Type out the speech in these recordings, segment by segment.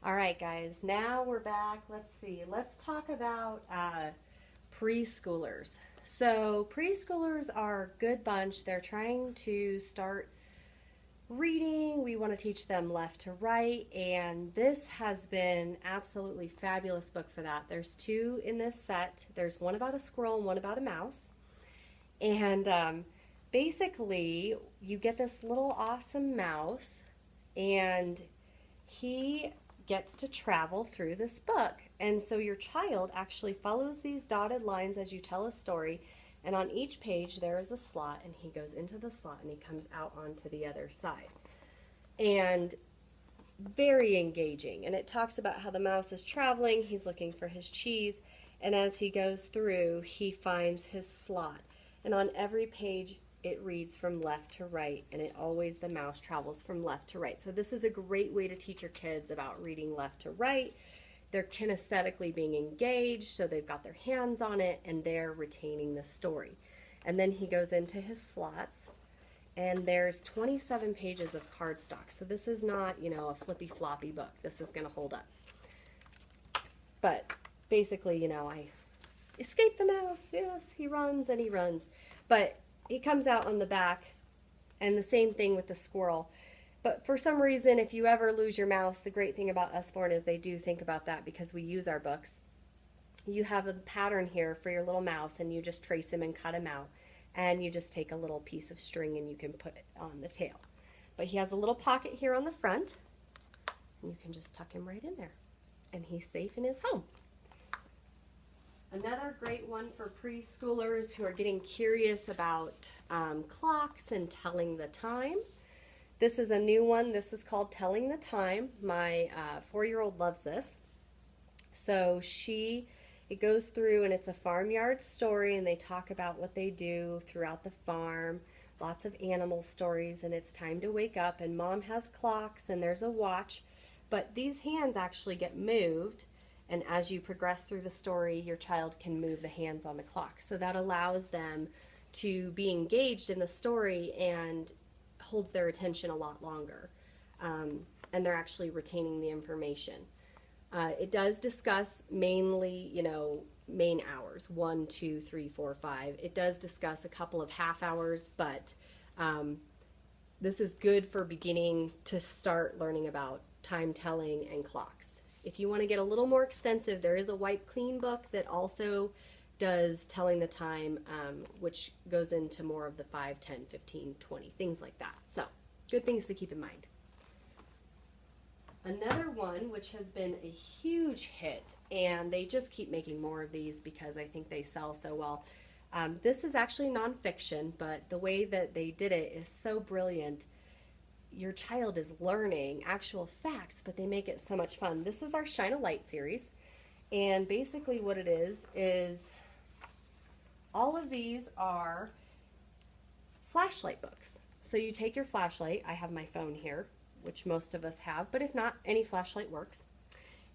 All right, guys, now we're back. Let's see. Let's talk about preschoolers. So, preschoolers are a good bunch. They're trying to start reading. We want to teach them left to right, and this has been absolutely fabulous book for that. There's two in this set. There's one about a squirrel and one about a mouse. And basically, you get this little awesome mouse, and he gets to travel through this book. And so your child actually follows these dotted lines as you tell a story. And on each page, there is a slot, and he goes into the slot and he comes out onto the other side. And very engaging. And it talks about how the mouse is traveling, he's looking for his cheese, and as he goes through, he finds his slot. And on every page, it reads from left to right, and it always, the mouse travels from left to right. So this is a great way to teach your kids about reading left to right. They're kinesthetically being engaged, so they've got their hands on it, and they're retaining the story. And then he goes into his slots, and there's 27 pages of cardstock. So this is not, a flippy floppy book. This is going to hold up. But basically, I escape the mouse. Yes, he runs and he runs. But he comes out on the back, and the same thing with the squirrel. But for some reason, if you ever lose your mouse, the great thing about Usborne is they do think about that because we use our books. You have a pattern here for your little mouse, and you just trace him and cut him out. And you just take a little piece of string and you can put it on the tail. But he has a little pocket here on the front, and you can just tuck him right in there. And he's safe in his home. Another great one for preschoolers who are getting curious about clocks and telling the time. This is a new one. This is called Telling the Time. My 4-year-old loves this. So it goes through, and it's a farmyard story, and they talk about what they do throughout the farm. Lots of animal stories, and it's time to wake up, and mom has clocks, and there's a watch. But these hands actually get moved, and as you progress through the story, your child can move the hands on the clock. So that allows them to be engaged in the story and holds their attention a lot longer. And they're actually retaining the information. It does discuss mainly, main hours, 1, 2, 3, 4, 5. It does discuss a couple of half hours, but this is good for beginning to start learning about time telling and clocks. If you want to get a little more extensive, there is a Wipe Clean book that also does telling the time, which goes into more of the 5, 10, 15, 20, things like that. So, good things to keep in mind. Another one, which has been a huge hit, and they just keep making more of these because I think they sell so well. This is actually nonfiction, but the way that they did it is so brilliant. Your child is learning actual facts, but they make it so much fun. This is our Shine a Light series, and basically what it is all of these are flashlight books. So you take your flashlight, I have my phone here, which most of us have, but if not, any flashlight works.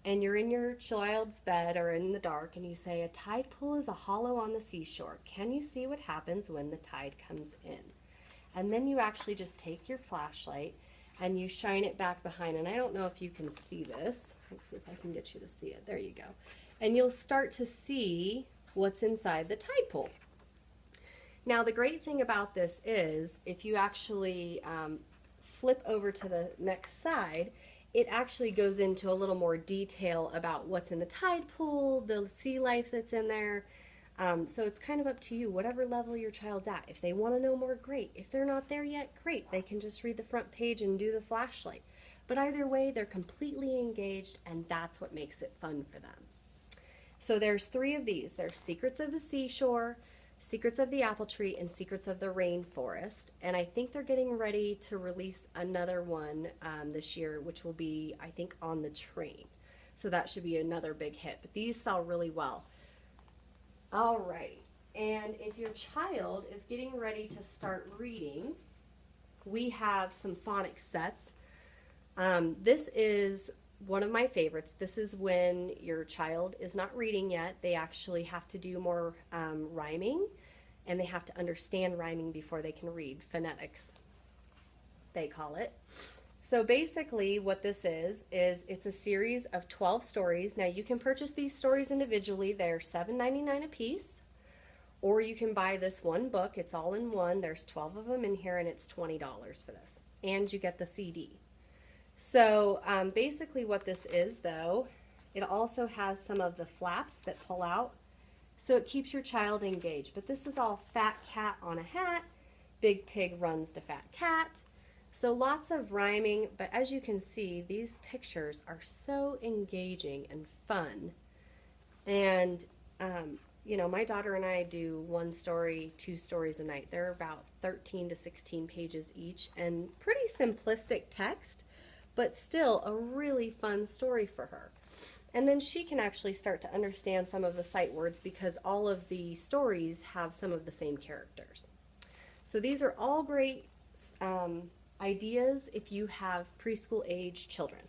And you're in your child's bed or in the dark, and you say, "A tide pool is a hollow on the seashore. Can you see what happens when the tide comes in?" And then you actually just take your flashlight and you shine it back behind. And I don't know if you can see this. Let's see if I can get you to see it. There you go. And you'll start to see what's inside the tide pool. Now, the great thing about this is if you actually flip over to the next side, it actually goes into a little more detail about what's in the tide pool, the sea life that's in there. So it's kind of up to you, whatever level your child's at. If they want to know more, great. If they're not there yet, great. They can just read the front page and do the flashlight. But either way, they're completely engaged, and that's what makes it fun for them. So there's 3 of these. There's Secrets of the Seashore, Secrets of the Apple Tree, and Secrets of the Rainforest. And I think they're getting ready to release another one this year, which will be, I think, On the Train. So that should be another big hit. But these sell really well. All right. And if your child is getting ready to start reading, we have some phonics sets. This is one of my favorites. This is when your child is not reading yet. They actually have to do more rhyming, and they have to understand rhyming before they can read. Phonetics, they call it. So basically what this is it's a series of 12 stories. Now you can purchase these stories individually. They're $7.99 a piece. Or you can buy this one book. It's all in one. There's 12 of them in here, and it's $20 for this. And you get the CD. So basically what this is, though, it also has some of the flaps that pull out. So it keeps your child engaged. But this is all fat cat on a hat. Big pig runs to fat cat. So lots of rhyming, but as you can see, these pictures are so engaging and fun. And, you know, my daughter and I do 1 story, 2 stories a night. They're about 13 to 16 pages each and pretty simplistic text, but still a really fun story for her. And then she can actually start to understand some of the sight words because all of the stories have some of the same characters. So these are all great ideas if you have preschool age children.